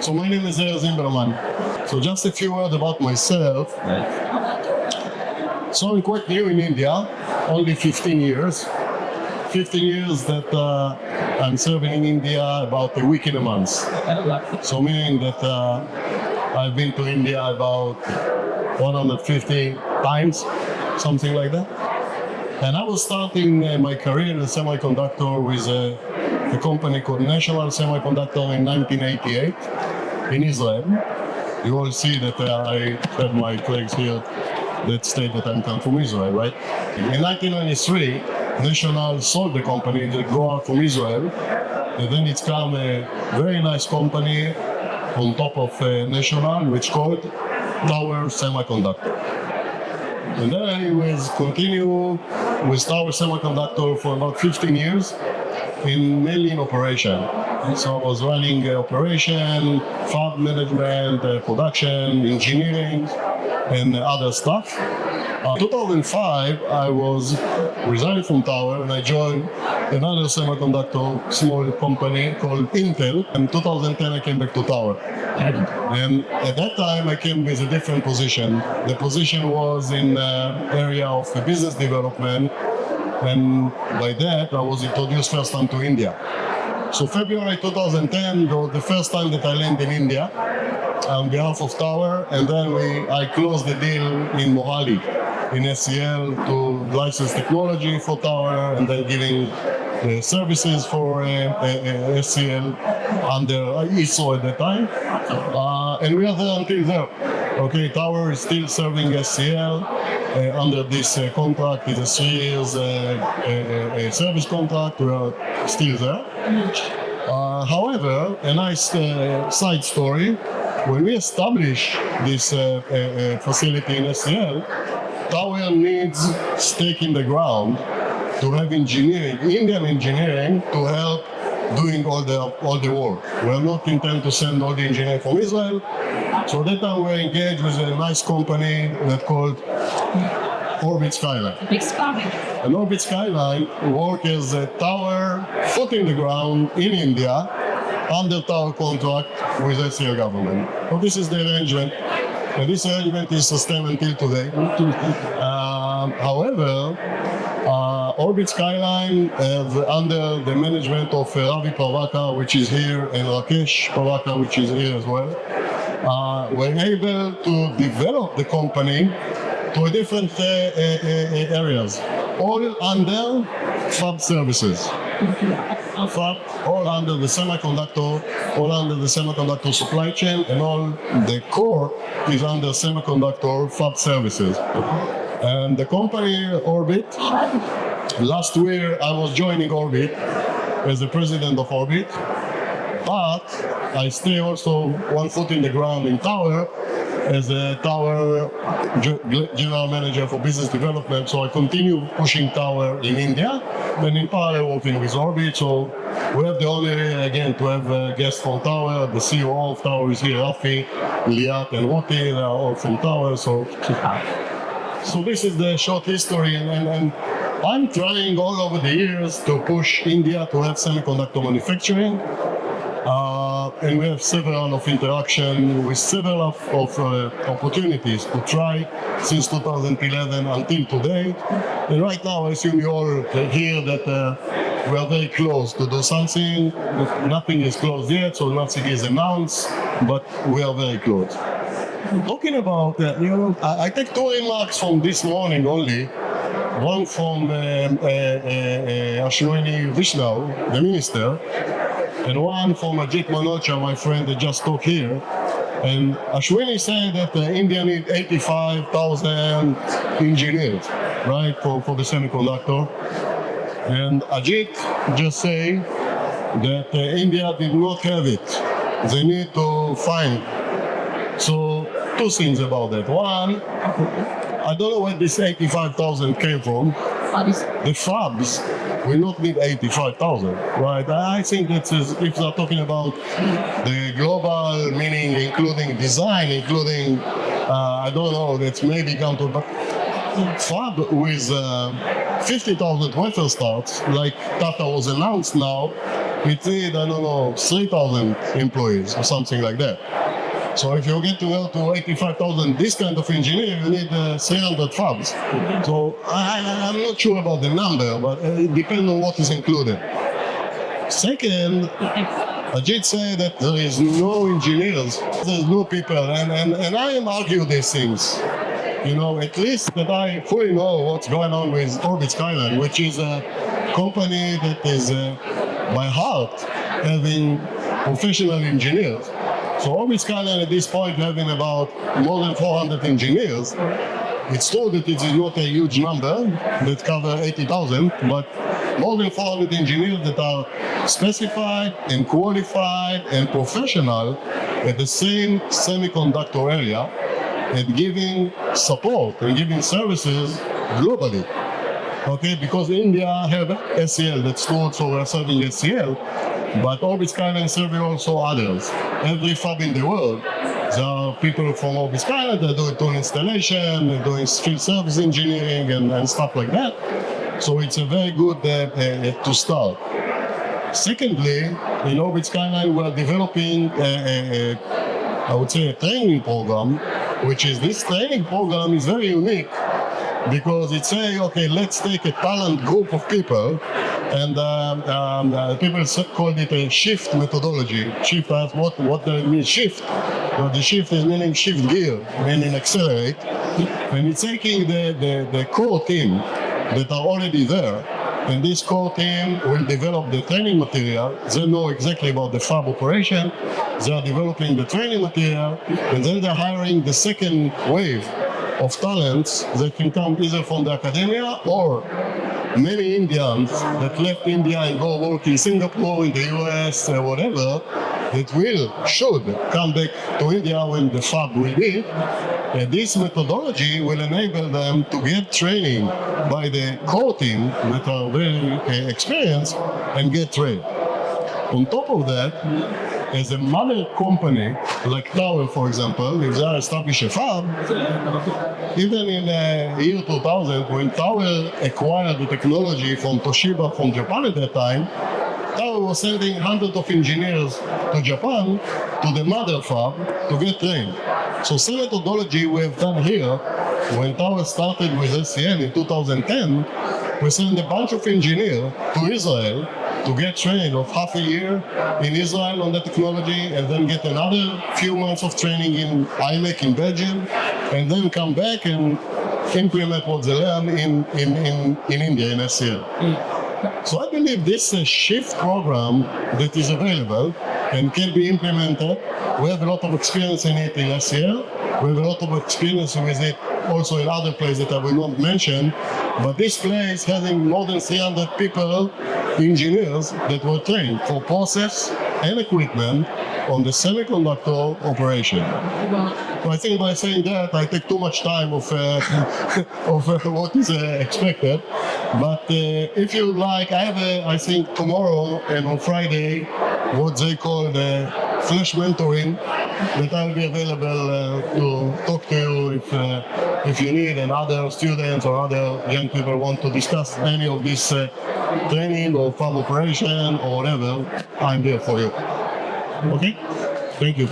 So my name is Erez Imberman. So just a few words about myself. So I'm quite new in India, only 15 years. 15 years that I'm serving in India about a week in a month. So meaning that I've been to India about 150 times, something like that. And I was starting my career in semiconductor with a company called National Semiconductor in 1988 in Israel. You all see that I have my flags here that state that I come from Israel, right? In 1993, National sold the company, they go out from Israel, and then it's come a very nice company on top of National, which called Tower Semiconductor. And then I was continue with Tower Semiconductor for about 15 years, mainly in operation. So I was running operation, fab management, production, engineering, and other stuff. In 2005, I was resigned from Tower and I joined another semiconductor small company called Intel. In 2010, I came back to Tower. And at that time, I came with a different position. The position was in the area of business development. And by that, I was introduced first time to India. So February 2010 was the first time that I landed in India on behalf of Tower. And then I closed the deal in Mohali, in SCL, to license technology for Tower and then giving services for SCL under ISO at that time. And we are there until there. Okay, Tower is still serving SCL under this contract. It's a 3 years service contract. We are still there. However, a nice side story, when we established this facility in SCL, Tower needs stake in the ground to have engineering, Indian engineering, to help doing all the work. We are not intend to send all the engineering from Israel. So that time we're engaged with a nice company that called Orbit Skyline. And Orbit Skyline work as a Tower foot in the ground in India under Tower contract with the SCL government. So this is the arrangement. And this arrangement is sustained until today. However, Orbit Skyline under the management of Ravi Parvaka, which is here, and Rakesh Parvaka, which is here as well, were able to develop the company to different areas, all under fab services. Fab, all under the semiconductor, all under the semiconductor supply chain, and all the core is under semiconductor fab services. And the company Orbit, last year I was joining Orbit as the president of Orbit, but I stay also one foot in the ground in Tower as a Tower general manager for business development. So I continue pushing Tower in India and in parallel working with Orbit. So we have the honor again to have a guest from Tower. The CEO of Tower is here, Rafi, Liat, and Wati. They are all from Tower. So this is the short history, and I'm trying all over the years to push India to have semiconductor manufacturing. And we have several of interaction with several of opportunities to try since 2011 until today. And right now, I assume you all hear that we are very close to do something. Nothing is closed yet, so nothing is announced, but we are very close. Talking about, I take two remarks from this morning only. One from Ashwini Vishnu, the minister, and one from Ajit Manocha, my friend that just talked here. And Ashwini said that India needs 85,000 engineers, right, for the semiconductor. And Ajit just say that India did not have it. They need to find. So two things about that. One, I don't know where this 85,000 came from. The fabs will not need 85,000, right? I think that if they're talking about the global, meaning including design, including, I don't know, that's maybe counted, but fab with 50,000 wafer starts, like Tata was announced now, it needs, I don't know, 3,000 employees or something like that. So if you get to go to 85,000, this kind of engineer, you need 300 fabs. So I'm not sure about the number, but it depends on what is included. Second, Ajit said that there is no engineers, there's no people, and I am argue these things. You know, at least that I fully know what's going on with Orbit Skyline, which is a company that is by heart having professional engineers. So Orbit Skyline at this point having about more than 400 engineers. It's true that it is not a huge number that cover 80,000, but more than 400 engineers that are specified and qualified and professional at the same semiconductor area and giving support and giving services globally. Okay, because India have SCL, that's true, so we're serving SCL, but Orbit Skyline serving also others. Every fab in the world, there are people from Orbit Skyline that are doing installation, they're doing field service engineering and stuff like that. So it's a very good to start. Secondly, in Orbit Skyline, we're developing I would say a training program, which is this training program is very unique because it's saying, okay, let's take a talent group of people and people call it a shift methodology. Shift, what does it mean shift? Well, the shift is meaning shift gear, meaning accelerate. And it's taking the core team that are already there, and this core team will develop the training material. They know exactly about the fab operation. They are developing the training material, and then they're hiring the second wave of talents that can come either from the academia or many Indians that left India and go work in Singapore, in the US, whatever, that should come back to India when the fab will be. And this methodology will enable them to get training by the core team that are very experienced and get trained. On top of that, as a mother company like Tower, for example, if they establish a fab, even in the year 2000, when Tower acquired the technology from Toshiba from Japan at that time, Tower was sending hundreds of engineers to Japan, to the mother fab, to get trained. So same methodology we have done here. When Tower started with SCL in 2010, we sent a bunch of engineers to Israel to get trained of half a year in Israel on the technology, and then get another few months of training in IMEC in Belgium, and then come back and implement what they learn in India, in SCL. So I believe this shift program that is available and can be implemented. We have a lot of experience in it in SCL. We have a lot of experience with it also in other places that I will not mention. But this place having more than 300 people, engineers that were trained for process and equipment on the semiconductor operation. So I think by saying that, I take too much time of what is expected. But if you like, I have, I think, tomorrow and on Friday, what they call the flash mentoring, that I'll be available to talk to you if you need, and other students or other young people want to discuss any of this training or farm operation or whatever, I'm there for you. Okay? Thank you.